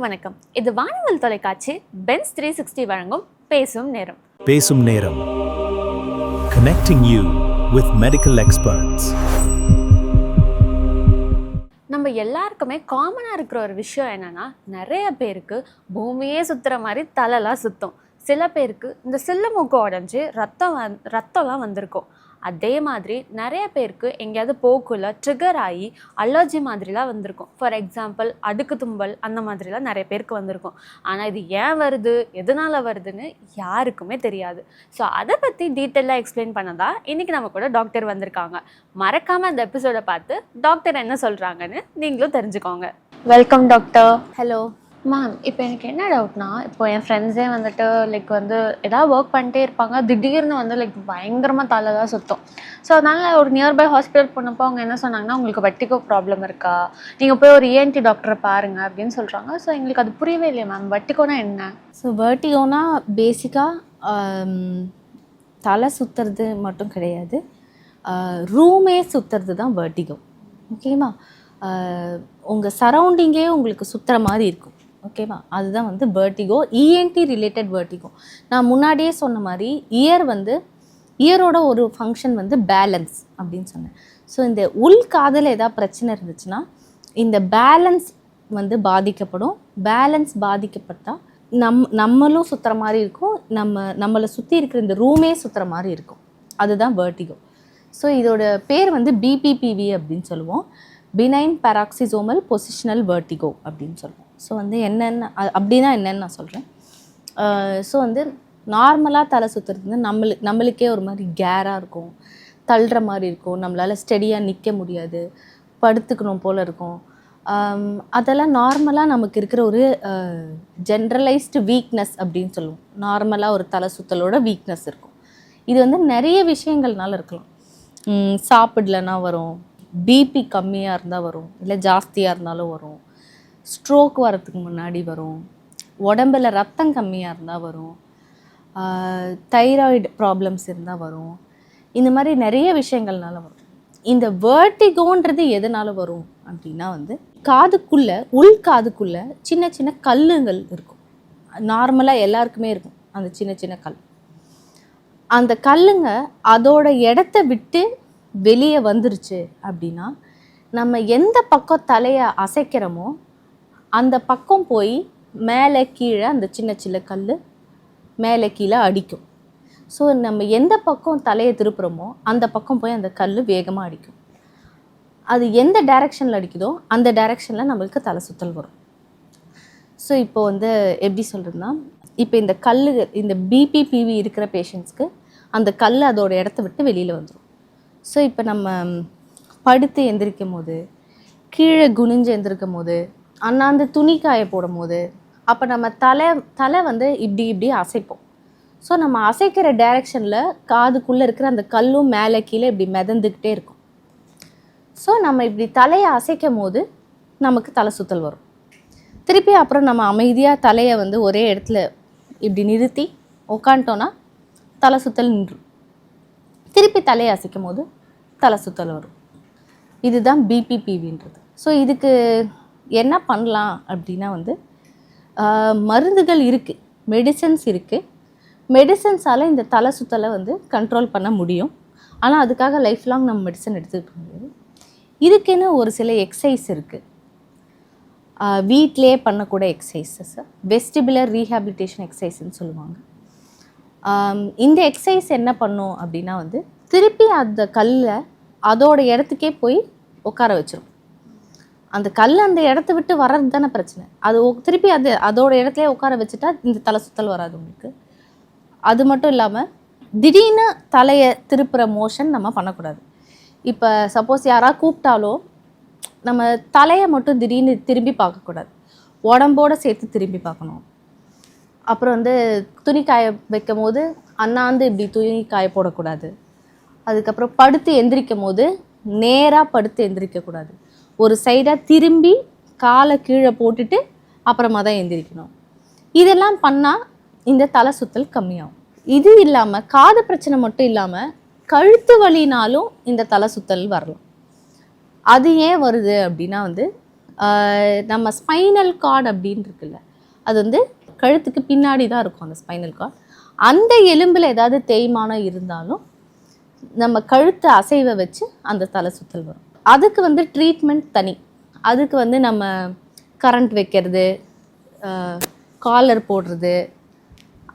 வணக்கம். இது வானவில் தொலைக்காட்சி பென்ஸ் 360 வழங்கும் பேசும் நேரம். பேசும் நேரம். Connecting you with medical experts. நம்ம எல்லாருக்குமே காமனாக இருக்கிற ஒரு விஷயம் என்னன்னா, நிறைய பேருக்கு பூமியே சுற்றுற மாதிரி தலைலாம் சுற்றும். சில பேருக்கு இந்த சில்லு மூக்கு உடஞ்சி ரத்தம்லாம் வந்திருக்கும். அதே மாதிரி நிறைய பேருக்கு எங்கேயாவது போக்குள்ள ட்ரிகர் ஆகி அலர்ஜி மாதிரிலாம் வந்திருக்கும். ஃபார் எக்ஸாம்பிள் அடுக்கு தும்பல் அந்த மாதிரிலாம் நிறைய பேருக்கு வந்திருக்கும். ஆனால் இது ஏன் வருது, எதனால் வருதுன்னு யாருக்குமே தெரியாது. ஸோ அதை பற்றி டீட்டெயிலாக எக்ஸ்பிளைன் பண்ணதான் இன்றைக்கி நம்ம கூட டாக்டர் வந்திருக்காங்க. மறக்காமல் அந்த எபிசோடை பார்த்து டாக்டர் என்ன சொல்கிறாங்கன்னு நீங்களும் தெரிஞ்சுக்கோங்க. Welcome doctor. ஹலோ மேம், இப்போ எனக்கு என்ன டவுட்னா, இப்போ என் ஃப்ரெண்ட்ஸே வந்துட்டு ஏதாவது ஒர்க் பண்ணிட்டே இருப்பாங்க, திடீர்னு பயங்கரமாக தலை தான் சுற்றும். ஸோ அதனால் ஒரு நியர்பை ஹாஸ்பிட்டல் போனப்போ அவங்க என்ன சொன்னாங்கன்னா, உங்களுக்கு வெர்டிகோ ப்ராப்ளம் இருக்கா, நீங்கள் போய் ஒரு ENT டாக்டரை பாருங்கள் அப்படின்னு சொல்கிறாங்க. ஸோ எங்களுக்கு அது புரியவே இல்லையா மேம், வெர்டிகோனா என்ன? ஸோ வெர்டிகோனா பேசிக்காக தலை சுற்றுறது மட்டும் கிடையாது, ரூமே சுற்றுறது தான் வெர்டிகோ. ஓகேவா? உங்கள் சரௌண்டிங்கே உங்களுக்கு சுற்றுற மாதிரி இருக்கும். ஓகேவா? அதுதான் வெர்டிகோ, ENT ரிலேட்டட் வெர்டிகோ. நான் முன்னாடியே சொன்ன மாதிரி இயரோட ஒரு ஃபங்க்ஷன் பேலன்ஸ் அப்படின்னு சொன்னேன். ஸோ இந்த உள்காதில் ஏதாவது பிரச்சனை இருந்துச்சுன்னா இந்த பேலன்ஸ் பாதிக்கப்படும். பேலன்ஸ் பாதிக்கப்பட்டால் நம்மளும் சுற்றுற மாதிரி இருக்கும், நம்மளை சுற்றி இருக்கிற இந்த ரூமே சுற்றுற மாதிரி இருக்கும். அதுதான் வெர்டிகோ. ஸோ இதோட பேர் BPPV அப்படின்னு சொல்லுவோம், பினைன் பேராக்சிசோமல் பொசிஷனல் வெர்டிகோ அப்படின்னு சொல்லுவோம். ஸோ என்னென்ன அப்படின்னா என்னென்னு நான் சொல்கிறேன். ஸோ நார்மலாக தலை சுற்றுறது நம்மளுக்கே ஒரு மாதிரி கேராக இருக்கும், தள்ளுற மாதிரி இருக்கும், நம்மளால் ஸ்டெடியாக நிற்க முடியாது, படுத்துக்கணும் போல் இருக்கும். அதெல்லாம் நார்மலாக நமக்கு இருக்கிற ஒரு ஜென்ரலைஸ்டு வீக்னஸ் அப்படின்னு சொல்லுவோம். நார்மலாக ஒரு தலை சுற்றலோட வீக்னஸ் இருக்கும். இது நிறைய விஷயங்கள்னால இருக்கலாம். சாப்பிடலன்னா வரும், பிபி கம்மியாக இருந்தால் வரும், இல்லை ஜாஸ்தியாக இருந்தாலும் வரும், ஸ்ட்ரோக் வரத்துக்கு முன்னாடி வரும், உடம்பில் ரத்தம் கம்மியாக இருந்தால் வரும், தைராய்டு ப்ராப்ளம்ஸ் இருந்தால் வரும். இந்த மாதிரி நிறைய விஷயங்கள்னால வரும். இந்த வெர்டிகோன்றது எதனால் வரும் அப்படின்னா காதுக்குள்ளே, உள்காதுக்குள்ளே சின்ன சின்ன கல்லுங்கள் இருக்கும். நார்மலாக எல்லாருக்குமே இருக்கும் அந்த சின்ன சின்ன கல். அந்த கல்லுங்க அதோட இடத்த விட்டு வெளியே வந்துருச்சு அப்படின்னா நம்ம எந்த பக்கம் தலையை அசைக்கிறோமோ அந்த பக்கம் போய் மேலே கீழே அந்த சின்ன சின்ன கல் மேலே கீழே அடிக்கும். ஸோ நம்ம எந்த பக்கம் தலையை திருப்புறோமோ அந்த பக்கம் போய் அந்த கல் வேகமாக அடிக்கும். அது எந்த டைரெக்ஷனில் அடிக்குதோ அந்த டைரெக்ஷனில் நம்மளுக்கு தலை சுற்றல் வரும். ஸோ இப்போ எப்படி சொல்கிறதுனா, இப்போ இந்த கல், இந்த BPPV இருக்கிற பேஷண்ட்ஸ்க்கு அந்த கல் அதோட இடத்த விட்டு வெளியில் வந்துடும். ஸோ இப்போ நம்ம படுத்து எந்திரிக்கும் போது, கீழே குனிஞ்சு எந்திரிக்கும் போது, அண்ணாந்து துணி காய போடும் போது, அப்போ நம்ம தலை இப்படி அசைப்போம். ஸோ நம்ம அசைக்கிற டைரெக்ஷனில் காதுக்குள்ளே இருக்கிற அந்த கல்லும் மேலே கீழே இப்படி மிதந்துக்கிட்டே இருக்கும். ஸோ நம்ம இப்படி தலையை அசைக்கும் போது நமக்கு தலை சுற்றல் வரும். திருப்பி அப்புறம் நம்ம அமைதியாக தலையை ஒரே இடத்துல இப்படி நிறுத்தி உக்காண்டோன்னா தலை சுற்றல் நின்றும். திருப்பி தலையை அசைக்கும் போது தலை சுற்றல் வரும். இதுதான் BPPVன்றது. ஸோ இதுக்கு என்ன பண்ணலாம் அப்படின்னா மருந்துகள் இருக்குது, மெடிசன்ஸ் இருக்குது. மெடிசன்ஸால் இந்த தலை சுற்றலை கண்ட்ரோல் பண்ண முடியும். ஆனால் அதுக்காக லைஃப் லாங் நம்ம மெடிசன் எடுத்துக்கிட்டு முடியாது. இதுக்குன்னு ஒரு சில எக்ஸசைஸ் இருக்குது, வீட்டிலே பண்ணக்கூட எக்ஸசைசஸ், வெஸ்டிபுலர் ரீஹாபிலிட்டேஷன் எக்ஸசைஸ்ன்னு சொல்லுவாங்க. இந்த எக்ஸசைஸ் என்ன பண்ணும் அப்படின்னா திருப்பி அந்த கல்லை அதோட இடத்துக்கே போய் உட்கார வச்சிடும். அந்த கல் அந்த இடத்த விட்டு வர்றது தானே பிரச்சனை. அது திருப்பி அதோட இடத்துல உட்கார வச்சுட்டா இந்த தலை சுற்றல் வராது உங்களுக்கு. அது மட்டும் இல்லாமல் திடீர்னு தலையை திருப்புற மோஷன் நம்ம பண்ணக்கூடாது. இப்போ சப்போஸ் யாராவது கூப்பிட்டாலோ நம்ம தலையை மட்டும் திடீர்னு திரும்பி பார்க்கக்கூடாது, உடம்போடு சேர்த்து திரும்பி பார்க்கணும். அப்புறம் துணி காய வைக்கும் போது அண்ணாந்து இப்படி துணி காய போடக்கூடாது. அதுக்கப்புறம் படுத்து எந்திரிக்கும் போது நேராக படுத்து எந்திரிக்கக்கூடாது, ஒரு சைடாக திரும்பி காலை கீழே போட்டுட்டு அப்புறமா தான் எந்திரிக்கணும். இதெல்லாம் பண்ணால் இந்த தலை சுற்றல் கம்மியாகும். இது இல்லாமல் காது பிரச்சனை மட்டும் இல்லாமல் கழுத்து வலினாலும் இந்த தலை சுற்றல் வரலாம். அது ஏன் வருது அப்படின்னா நம்ம ஸ்பைனல் கார்டு அப்படின்னு இருக்குல்ல, அது வந்து கழுத்துக்கு பின்னாடி தான் இருக்கும் அந்த ஸ்பைனல் கார்டு. அந்த எலும்பில் ஏதாவது தேய்மானம் இருந்தாலும் நம்ம கழுத்து அசைவை வச்சு அந்த தலை சுற்றல் வரும். அதுக்கு வந்து ட்ரீட்மெண்ட் தனி. அதுக்கு வந்து நம்ம கரண்ட் வைக்கிறது, காலர் போடுறது,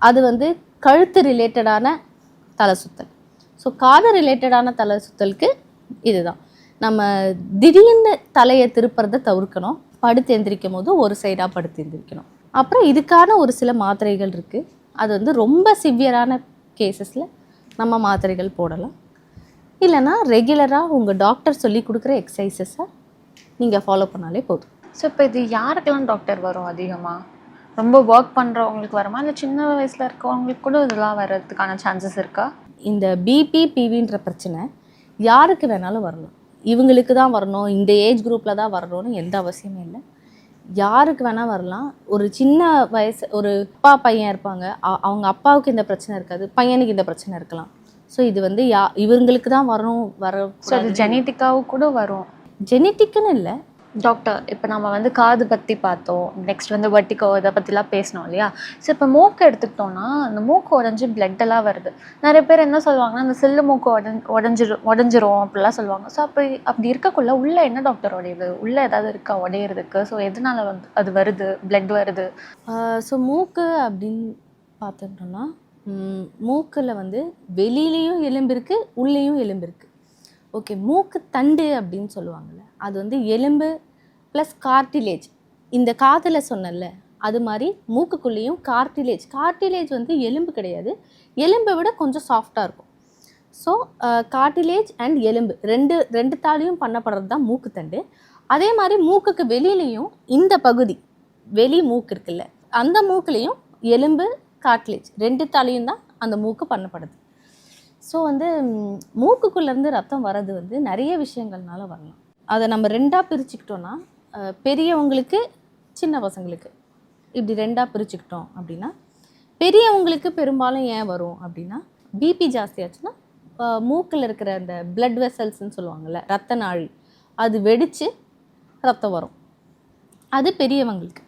அது வந்து கழுத்து ரிலேட்டடான தலை சுற்றல். ஸோ காது ரிலேட்டடான தலை சுற்றலுக்கு இதுதான். நம்ம திடீர்னு தலையை திருப்புறதை தவிர்க்கணும். படுத்து எந்திரிக்கும் போது ஒரு சைடாக படுத்து எந்திரிக்கணும். அப்புறம் இதுக்கான ஒரு சில மாத்திரைகள் இருக்குது. அது வந்து ரொம்ப சிவியரான கேசஸில் நம்ம மாத்திரைகள் போடலாம். இல்லைனா ரெகுலராக உங்கள் டாக்டர் சொல்லி கொடுக்குற எக்ஸசைசஸை நீங்கள் ஃபாலோ பண்ணாலே போதும். ஸோ இப்போ இது யாருக்கெல்லாம் டாக்டர் வரும் அதிகமாக? ரொம்ப ஒர்க் பண்ணுறவங்களுக்கு வருமா, இல்லை சின்ன வயசில் இருக்கவங்களுக்கு கூட இதெல்லாம் வர்றதுக்கான சான்சஸ் இருக்கா? இந்த பிபி பிவின்ற பிரச்சனை யாருக்கு வேணாலும் வரலாம். இவங்களுக்கு தான் வரணும், இந்த ஏஜ் குரூப்பில் தான் வரணும்னு எந்த அவசியமே இல்லை. யாருக்கு வேணால் வரலாம். ஒரு சின்ன வயசு ஒரு அப்பா பையன் இருப்பாங்க, அவங்க அப்பாவுக்கு இந்த பிரச்சனை இருக்காது, பையனுக்கு இந்த பிரச்சனை இருக்கலாம். ஸோ இது வந்து இவங்களுக்கு தான் வரணும் ஸோ அது ஜெனட்டிக்காவும் கூட வரும். ஜெனட்டிக்குன்னு இல்லை டாக்டர். இப்போ நம்ம வந்து காது பற்றி பார்த்தோம், நெக்ஸ்ட் வந்து வட்டிக்கோ இதை பற்றிலாம் பேசணும் இல்லையா? ஸோ இப்போ மூக்கு எடுத்துக்கிட்டோன்னா அந்த மூக்கு உடஞ்சி பிளட்டெல்லாம் வருது. நிறைய பேர் என்ன சொல்லுவாங்கன்னா அந்த சில்லு மூக்கு உடஞ்சிரும் அப்படிலாம் சொல்லுவாங்க. ஸோ அப்படி இருக்கக்குள்ள உள்ளே என்ன டாக்டர் உடையுது? உள்ளே ஏதாவது இருக்கா உடையிறதுக்கு? ஸோ எதனால வந்து அது வருது, பிளட் வருது? ஸோ மூக்கு அப்படின்னு பார்த்துட்டோம்னா மூக்கில் வந்து வெளியிலையும் எலும்பு இருக்குது, உள்ளேயும் எலும்பு இருக்குது. ஓகே, மூக்கு தண்டு அப்படின்னு சொல்லுவாங்கள்ல, அது வந்து எலும்பு ப்ளஸ் கார்டிலேஜ். இந்த காதில் சொன்னல அது மாதிரி மூக்குக்குள்ளேயும் கார்டிலேஜ் வந்து எலும்பு கிடையாது, எலும்பை விட கொஞ்சம் சாஃப்டாக இருக்கும். ஸோ கார்டிலேஜ் அண்ட் எலும்பு ரெண்டு தாலையும் பண்ணப்படுறது தான் மூக்குத்தண்டு. அதே மாதிரி மூக்குக்கு வெளியிலையும் இந்த பகுதி வெளி மூக்கு இருக்குல்ல, அந்த மூக்குலேயும் எலும்பு கார்டிலேஜ் ரெண்டு தாலையும் தான் அந்த மூக்கு பண்ணப்படுது. ஸோ வந்து மூக்குக்குள்ளேருந்து ரத்தம் வர்றது வந்து நிறைய விஷயங்கள்னால வரலாம். அதை நம்ம ரெண்டாக பிரிச்சுக்கிட்டோன்னா பெரியவங்களுக்கு சின்ன பசங்களுக்கு இப்படி ரெண்டாக பிரிச்சுக்கிட்டோம் அப்படின்னா, பெரியவங்களுக்கு பெரும்பாலும் ஏன் வரும் அப்படின்னா, பிபி ஜாஸ்தியாச்சுன்னா மூக்கில் இருக்கிற அந்த பிளட் வெசல்ஸ்ன்னு சொல்லுவாங்கள்ல, ரத்த நாழி, அது வெடித்து ரத்தம் வரும். அது பெரியவங்களுக்கு.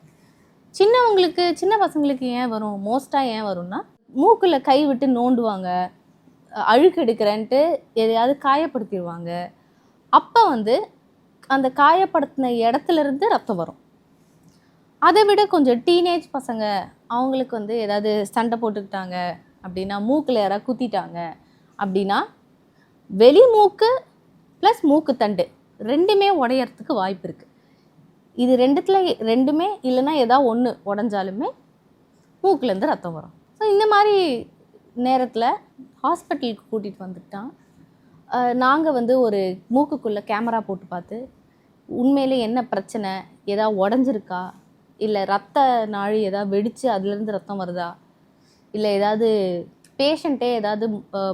சின்னவங்களுக்கு சின்ன பசங்களுக்கு ஏன் வரும், மோஸ்ட்டாக ஏன் வரும்னா, மூக்கில் கை விட்டு நோண்டுவாங்க, அழுக்கு எடுக்கிறேன்ட்டு எதையாவது காயப்படுத்திடுவாங்க. அப்போ வந்து அந்த காயப்படுத்தின இடத்துலேருந்து ரத்தம் வரும். அதை விட கொஞ்சம் டீனேஜ் பசங்க, அவங்களுக்கு வந்து ஏதாவது சண்டை போட்டுக்கிட்டாங்க அப்படின்னா, மூக்கில் யாராவது குத்திட்டாங்க அப்படின்னா, வெளி மூக்கு ப்ளஸ் மூக்கு தண்டு ரெண்டுமே உடையறதுக்கு வாய்ப்பு இருக்குது. இது ரெண்டுமே இல்லைன்னா ஏதாவது ஒன்று உடஞ்சாலுமே மூக்குலேருந்து ரத்தம் வரும். ஸோ இந்த மாதிரி நேரத்தில் ஹாஸ்பிட்டலுக்கு கூட்டிகிட்டு வந்துட்டான். நாங்கள் வந்து ஒரு மூக்குக்குள்ளே கேமரா போட்டு பார்த்து உண்மையிலே என்ன பிரச்சனை, ஏதாவது உடஞ்சிருக்கா, இல்லை ரத்த நாழி ஏதாவது வெடித்து அதுலேருந்து ரத்தம் வருதா, இல்லை ஏதாவது பேஷண்ட்டே ஏதாவது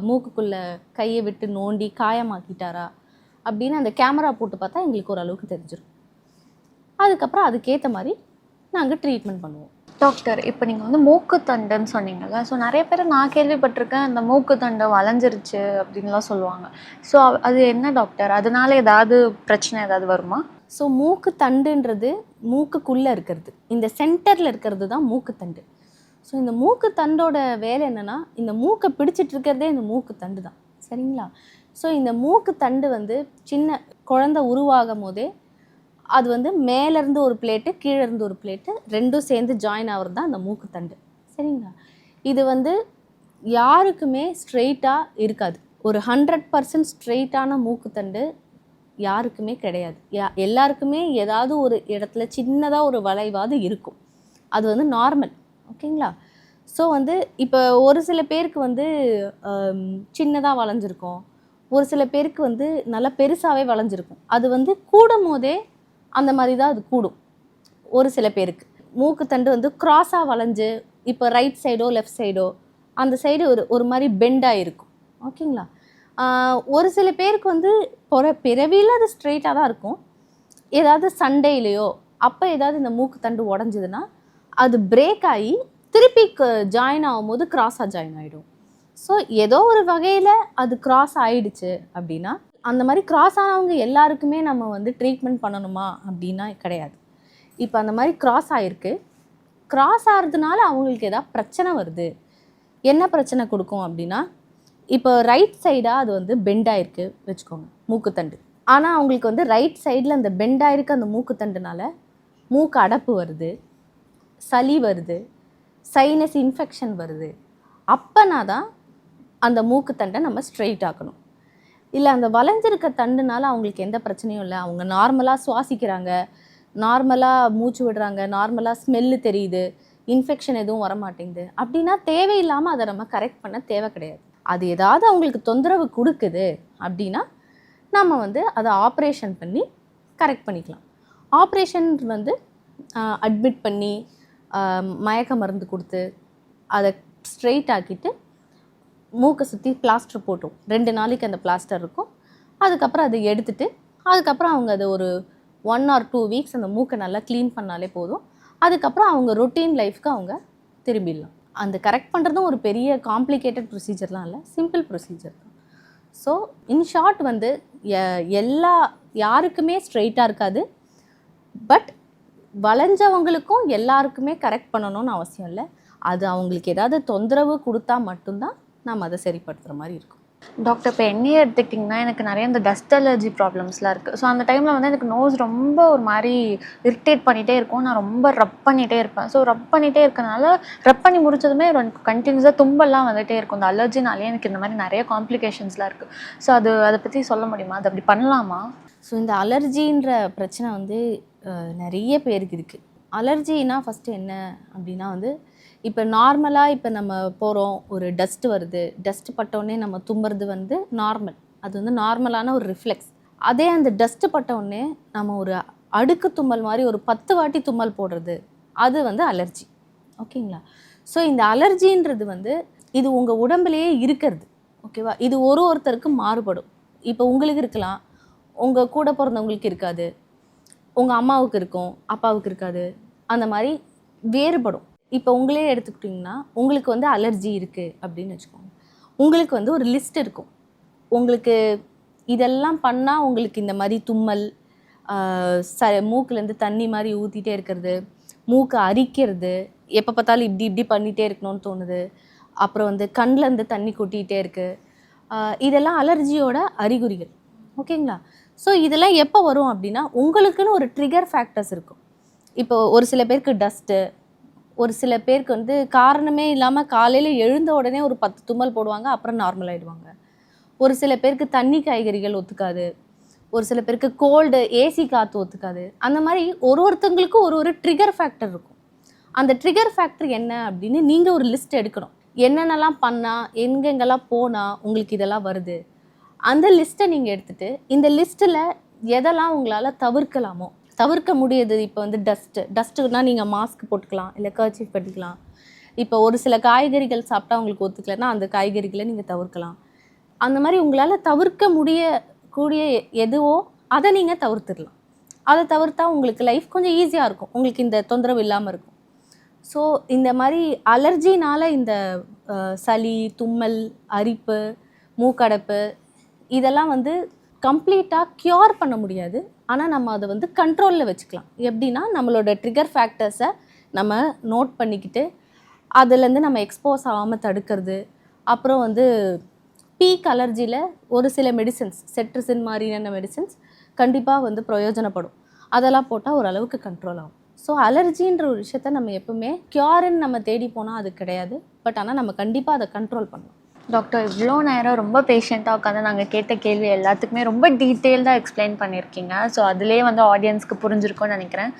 மூக்குக்குள்ளே கையை விட்டு நோண்டி காயமாக்கிட்டாரா அப்படின்னு அந்த கேமரா போட்டு பார்த்தா எங்களுக்கு ஓரளவுக்கு தெரிஞ்சிடும். அதுக்கப்புறம் அதுக்கேற்ற மாதிரி நாங்கள் ட்ரீட்மெண்ட் பண்ணுவோம். டாக்டர், இப்போ நீங்கள் வந்து மூக்குத்தண்டுன்னு சொன்னீங்கல்ல, ஸோ நிறைய பேர் நான் கேள்விப்பட்டிருக்கேன் அந்த மூக்குத்தண்டை வளைஞ்சிருச்சு அப்படின்லாம் சொல்லுவாங்க. ஸோ அது என்ன டாக்டர், அதனால ஏதாவது பிரச்சனை ஏதாவது வருமா? ஸோ மூக்குத்தண்டுன்றது மூக்குக்குள்ளே இருக்கிறது, இந்த சென்டரில் இருக்கிறது தான் மூக்குத்தண்டு. ஸோ இந்த மூக்குத்தண்டோட வேலை என்னென்னா, இந்த மூக்கை பிடிச்சிட்டு இருக்கிறதே இந்த மூக்குத்தண்டு தான், சரிங்களா? ஸோ இந்த மூக்குத்தண்டு வந்து சின்ன குழந்தை உருவாகும் போதே அது வந்து மேலேருந்து ஒரு பிளேட்டு கீழேருந்து ஒரு பிளேட்டு ரெண்டும் சேர்ந்து ஜாயின் ஆகிறது தான் அந்த மூக்குத்தண்டு, சரிங்களா? இது வந்து யாருக்குமே ஸ்ட்ரெயிட்டாக இருக்காது. ஒரு 100% ஸ்ட்ரெயிட்டான மூக்குத்தண்டு யாருக்குமே கிடையாது. எல்லாருக்குமே ஏதாவது ஒரு இடத்துல சின்னதாக ஒரு வளைவாது இருக்கும். அது வந்து நார்மல், ஓகேங்களா? ஸோ வந்து இப்போ ஒரு சில பேருக்கு வந்து சின்னதாக வளைஞ்சிருக்கும், ஒரு சில பேருக்கு வந்து நல்லா பெருசாகவே வளைஞ்சிருக்கும். அது வந்து கூடும் போதே அந்த மாதிரி தான் அது கூடும். ஒரு சில பேருக்கு மூக்குத்தண்டு வந்து க்ராஸாக வளைஞ்சு, இப்போ ரைட் சைடோ லெஃப்ட் சைடோ அந்த சைடு ஒரு மாதிரி பெண்டாக இருக்கும், ஓகேங்களா? ஒரு சில பேருக்கு வந்து பிறவியில் அது ஸ்ட்ரெயிட்டாக தான் இருக்கும். ஏதாவது சண்டையிலையோ அப்போ ஏதாவது இந்த மூக்குத்தண்டு உடஞ்சிதுன்னா அது பிரேக் ஆகி திருப்பி ஜாயின் ஆகும்போது க்ராஸாக ஜாயின் ஆகிடும். ஸோ ஏதோ ஒரு வகையில் அது க்ராஸ் ஆகிடுச்சு அப்படின்னா அந்த மாதிரி கிராஸ் ஆனவங்க எல்லாருக்குமே நம்ம வந்து ட்ரீட்மெண்ட் பண்ணணுமா அப்படின்னா கிடையாது. இப்போ அந்த மாதிரி கிராஸ் ஆகிருக்கு, கிராஸ் ஆகிறதுனால அவங்களுக்கு ஏதாவது பிரச்சனை வருது. என்ன பிரச்சனை கொடுக்கும் அப்படின்னா, இப்போ ரைட் சைடாக அது வந்து பெண்ட் ஆகிருக்கு வச்சுக்கோங்க, மூக்குத்தண்டு. ஆனால் அவங்களுக்கு வந்து ரைட் சைடில் அந்த பெண்ட் ஆகிருக்கு அந்த மூக்குத்தண்டுனால மூக்கு அடைப்பு வருது, சளி வருது, சைனஸ் இன்ஃபெக்ஷன் வருது. அப்போனா தான் அந்த மூக்குத்தண்டை நம்ம ஸ்ட்ரெயிட் ஆக்கணும். இல்லை அந்த வளைஞ்சிருக்க தண்டுனால அவங்களுக்கு எந்த பிரச்சனையும் இல்லை, அவங்க நார்மலாக சுவாசிக்கிறாங்க, நார்மலாக மூச்சு விடுறாங்க, நார்மலாக ஸ்மெல்லு தெரியுது, இன்ஃபெக்ஷன் எதுவும் வரமாட்டேங்குது அப்படின்னா தேவையில்லாமல் அதை நம்ம கரெக்ட் பண்ண தேவை கிடையாது. அது ஏதாவது அவங்களுக்கு தொந்தரவு கொடுக்குது அப்படின்னா நம்ம வந்து அதை ஆப்ரேஷன் பண்ணி கரெக்ட் பண்ணிக்கலாம். ஆப்ரேஷன் வந்து அட்மிட் பண்ணி மயக்க மருந்து கொடுத்து அதை ஸ்ட்ரெயிட் ஆக்கிட்டு மூக்கை சுற்றி பிளாஸ்டர் போட்டோம். 2 நாளைக்கு அந்த பிளாஸ்டர் இருக்கும். அதுக்கப்புறம் அதை எடுத்துட்டு அதுக்கப்புறம் அவங்க அதை ஒரு 1 or 2 வீக்ஸ் அந்த மூக்கை நல்லா க்ளீன் பண்ணாலே போதும். அதுக்கப்புறம் அவங்க ரொட்டீன் லைஃப்க்கு அவங்க திரும்பிடலாம். அந்த கரெக்ட் பண்ணுறதும் ஒரு பெரிய காம்ப்ளிகேட்டட் ப்ரொசீஜர்லாம் இல்லை, சிம்பிள் ப்ரொசீஜர் தான். ஸோ இன் ஷார்ட் வந்து யாருக்குமே ஸ்ட்ரெயிட்டாக இருக்காது. பட் வளைஞ்சவங்களுக்கும் எல்லாருக்குமே கரெக்ட் பண்ணணும்னு அவசியம் இல்லை. அது அவங்களுக்கு ஏதாவது தொந்தரவு கொடுத்தா மட்டும்தான் நம்ம அதை சரிப்படுத்துகிற மாதிரி இருக்கும். டாக்டர், இப்போ என்னையே எடுத்துக்கிட்டிங்கன்னா எனக்கு நிறைய இந்த டஸ்ட் அலர்ஜி ப்ராப்ளம்ஸ்லாம் இருக்குது. ஸோ அந்த டைமில் வந்து எனக்கு நோஸ் ரொம்ப ஒரு மாதிரி இரிட்டேட் பண்ணிகிட்டே இருக்கும். நான் ரொம்ப ரப் பண்ணிகிட்டே இருப்பேன். ஸோ ரப் பண்ணிகிட்டே இருக்கனால ரப் பண்ணி முடிச்சதுமே எனக்கு கண்டினியூஸாக தும்பல்லாம் வந்துகிட்டே இருக்கும். இந்த அலர்ஜினாலே எனக்கு இந்த மாதிரி நிறைய காம்ப்ளிகேஷன்ஸ்லாம் இருக்குது. ஸோ அதை பற்றி சொல்ல முடியுமா? அது அப்படி பண்ணலாமா? ஸோ இந்த அலர்ஜின்ற பிரச்சனை வந்து நிறைய பேருக்கு இருக்குது. அலர்ஜினா ஃபஸ்ட்டு என்ன அப்படின்னா வந்து இப்போ நார்மலாக இப்போ நம்ம போகிறோம், ஒரு டஸ்ட்டு வருது, டஸ்ட்டு பட்டோடனே நம்ம தும்புறது வந்து நார்மல், அது வந்து நார்மலான ஒரு ரிஃப்ளெக்ஸ். அதே அந்த டஸ்ட்டு பட்டோடனே நம்ம ஒரு அடுக்கு தும்மல் மாதிரி ஒரு 10 வாட்டி தும்மல் போடுறது, அது வந்து அலர்ஜி. ஓகேங்களா? ஸோ இந்த அலர்ஜின்றது வந்து இது உங்கள் உடம்புலையே இருக்கிறது. ஓகேவா? இது ஒருத்தருக்கு மாறுபடும். இப்போ உங்களுக்கு இருக்கலாம், உங்கள் கூட பிறந்தவங்களுக்கு இருக்காது, உங்கள் அம்மாவுக்கு இருக்கும், அப்பாவுக்கு இருக்காது, அந்த மாதிரி வேறுபடும். இப்போ உங்களே எடுத்துக்கிட்டிங்கன்னா உங்களுக்கு வந்து அலர்ஜி இருக்குது அப்படின்னு வச்சுக்கோங்க. உங்களுக்கு வந்து ஒரு லிஸ்ட் இருக்கும். உங்களுக்கு இதெல்லாம் பண்ணால் உங்களுக்கு இந்த மாதிரி தும்மல், மூக்குலேருந்து தண்ணி மாதிரி ஊற்றிட்டே இருக்கிறது, மூக்கை அரிக்கிறது, எப்போ பார்த்தாலும் இப்படி பண்ணிகிட்டே இருக்கணும்னு தோணுது, அப்புறம் வந்து கண்ணிலேருந்து தண்ணி கொட்டிகிட்டே இருக்குது, இதெல்லாம் அலர்ஜியோட அறிகுறிகள். ஓகேங்களா? ஸோ இதெல்லாம் எப்போ வரும் அப்படின்னா உங்களுக்குன்னு ஒரு ட்ரிகர் ஃபேக்டர்ஸ் இருக்கும். இப்போ ஒரு சில பேருக்கு டஸ்ட்டு, ஒரு சில பேருக்கு வந்து காரணமே இல்லாமல் காலையில் எழுந்த உடனே ஒரு 10 தும்மல் போடுவாங்க, அப்புறம் நார்மல் ஆகிடுவாங்க. ஒரு சில பேருக்கு தண்ணி காய்கறிகள் ஒத்துக்காது, ஒரு சில பேருக்கு கோல்டு, ஏசி காற்று ஒத்துக்காது. அந்த மாதிரி ஒருத்தங்களுக்கும் ஒரு ட்ரிகர் ஃபேக்டர் இருக்கும். அந்த ட்ரிகர் ஃபேக்டர் என்ன அப்படின்னு நீங்கள் ஒரு லிஸ்ட் எடுக்கணும். என்னென்னலாம் பண்ணால், எங்கெங்கெல்லாம் போனால் உங்களுக்கு இதெல்லாம் வருது, அந்த லிஸ்ட்டை நீங்கள் எடுத்துகிட்டு இந்த லிஸ்ட்டில் எதெல்லாம் உங்களால் தவிர்க்கலாமோ, தவிர்க்க முடியுது. இப்போ வந்து டஸ்ட்டுனா நீங்கள் மாஸ்க் போட்டுக்கலாம், இல்லை கர்ச்சீஃப் கட்டிக்கலாம். இப்போ ஒரு சில காய்கறிகள் சாப்பிட்டா உங்களுக்கு ஒத்துக்கலைன்னா அந்த காய்கறிகளை நீங்கள் தவிர்க்கலாம். அந்த மாதிரி உங்களால் தவிர்க்க முடியக்கூடிய எதுவோ அதை நீங்கள் தவிர்த்துடலாம். அதை தவிர்த்தா உங்களுக்கு லைஃப் கொஞ்சம் ஈஸியாக இருக்கும், உங்களுக்கு இந்த தொந்தரவு இல்லாமல் இருக்கும். ஸோ இந்த மாதிரி அலர்ஜினால் இந்த சளி, தும்மல், அரிப்பு, மூக்கடைப்பு இதெல்லாம் வந்து கம்ப்ளீட்டாக க்யூர் பண்ண முடியாது. ஆனால் நம்ம அதை வந்து கண்ட்ரோலில் வச்சுக்கலாம். எப்படின்னா நம்மளோட ட்ரிகர் ஃபேக்டர்ஸை நம்ம நோட் பண்ணிக்கிட்டு அதுலேருந்து நம்ம எக்ஸ்போஸ் ஆகாமல் தடுக்கிறது. அப்புறம் வந்து பீக் அலர்ஜியில் ஒரு சில மெடிசன்ஸ், செட்ரிசின் மாதிரியான மெடிசன்ஸ் கண்டிப்பாக வந்து பிரயோஜனப்படும். அதெல்லாம் போட்டால் ஓரளவுக்கு கண்ட்ரோல் ஆகும். ஸோ அலர்ஜின்ற ஒரு விஷயத்த நம்ம எப்பவுமே க்யூர்ன்னு நம்ம தேடி போனால் அது கிடையாது. பட் ஆனால் நம்ம கண்டிப்பாக அதை கண்ட்ரோல் பண்ணலாம். டாக்டர், இவ்வளோ நேரம் ரொம்ப பேஷண்ட்டாக உட்காந்து நாங்கள் கேட்ட கேள்வி எல்லாத்துக்குமே ரொம்ப டீட்டெயில்டாக எக்ஸ்பிளைன் பண்ணியிருக்கீங்க. ஸோ அதுலேயே வந்து ஆடியன்ஸ்க்கு புரிஞ்சிருக்கும்னு நினைக்கிறேன்.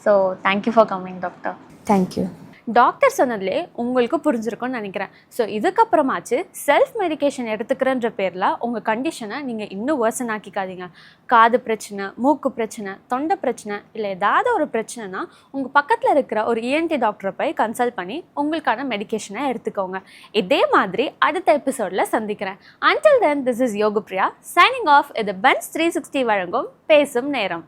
So thank you for coming doctor. Thank you. Doctor சொன்னதுலே உங்களுக்கு புரிஞ்சிருக்கும்னு நினைக்கிறேன். ஸோ இதுக்கப்புறமாச்சு செல்ஃப் மெடிக்கேஷன் எடுத்துக்கிறன்ற பேரில் உங்கள் கண்டிஷனை நீங்கள் இன்னும் வேர்சன் ஆக்கிக்காதீங்க. காது பிரச்சனை, மூக்கு பிரச்சனை, தொண்டை பிரச்சனை, இல்லை ஏதாவது ஒரு பிரச்சனைனா உங்கள் பக்கத்தில் இருக்கிற ஒரு ENT டாக்டரை போய் கன்சல்ட் பண்ணி உங்களுக்கான மெடிக்கேஷனை எடுத்துக்கோங்க. இதே மாதிரி அடுத்த எபிசோடில் சந்திக்கிறேன். Until then, this is Yogapriya signing off. இது பென்ஸ் 360 வழங்கும் பேசும் நேரம்.